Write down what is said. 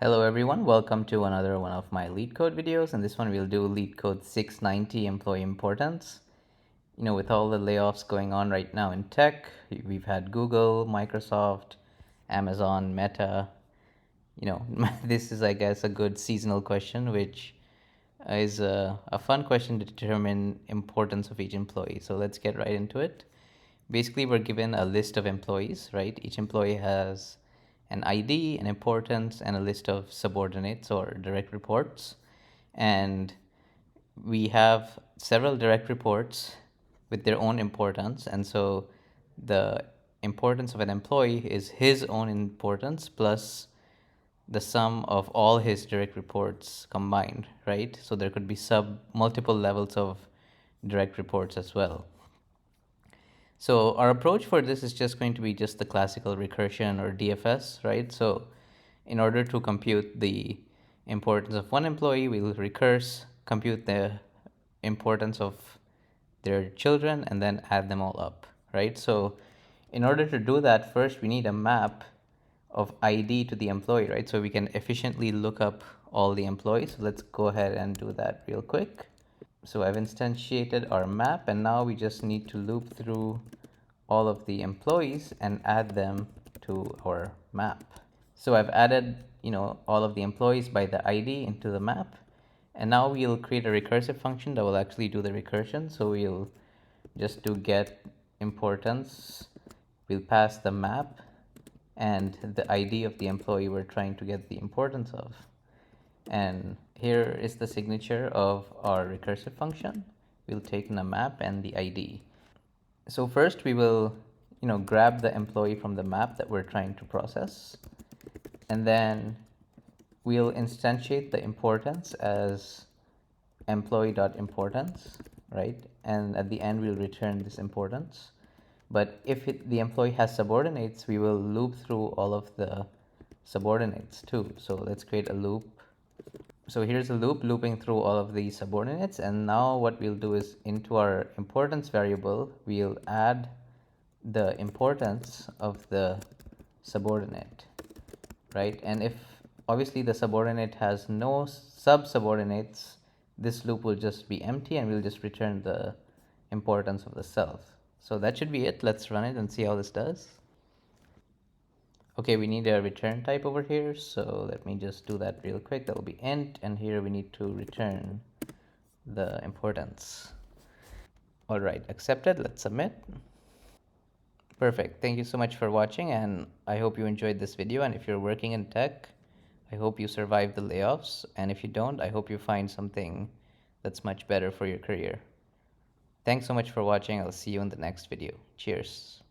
Hello everyone, welcome to another one of my Leetcode videos. In this one we'll do Leetcode 690 employee importance. With all the layoffs going on right now in tech, we've had Google, Microsoft, Amazon, Meta. This is, I guess, a good seasonal question, which is a fun question to determine importance of each employee. So let's get right into it. Basically, we're given a list of employees, right? Each employee has an ID, an importance, and a list of subordinates or direct reports. And we have several direct reports with their own importance. And so the importance of an employee is his own importance plus the sum of all his direct reports combined, right? So there could be multiple levels of direct reports as well. So our approach for this is just going to be just the classical recursion or DFS, right? So in order to compute the importance of one employee, we'll compute the importance of their children, and then add them all up, right? So in order to do that, first we need a map of ID to the employee, right? So we can efficiently look up all the employees. So let's go ahead and do that real quick. So I've instantiated our map, and now we just need to loop through all of the employees and add them to our map. So I've added, all of the employees by the ID into the map. And now we'll create a recursive function that will actually do the recursion. So we'll just do get importance. We'll pass the map and the ID of the employee we're trying to get the importance of. And here is the signature of our recursive function. We'll take in a map and the ID. So first we will, grab the employee from the map that we're trying to process. And then we'll instantiate the importance as employee.importance, right? And at the end, we'll return this importance. But if the employee has subordinates, we will loop through all of the subordinates too. So let's create a loop. So here's a loop looping through all of the subordinates. And now what we'll do is into our importance variable, we'll add the importance of the subordinate, right? And if obviously the subordinate has no sub-subordinates, this loop will just be empty and we'll just return the importance of the self. So that should be it. Let's run it and see how this does. Okay, we need a return type over here, so let me just do that real quick. That will be int, and here we need to return the importance. All right, accepted. Let's submit. Perfect. Thank you so much for watching, and I hope you enjoyed this video. And if you're working in tech, I hope you survive the layoffs. And if you don't, I hope you find something that's much better for your career. Thanks so much for watching. I'll see you in the next video. Cheers.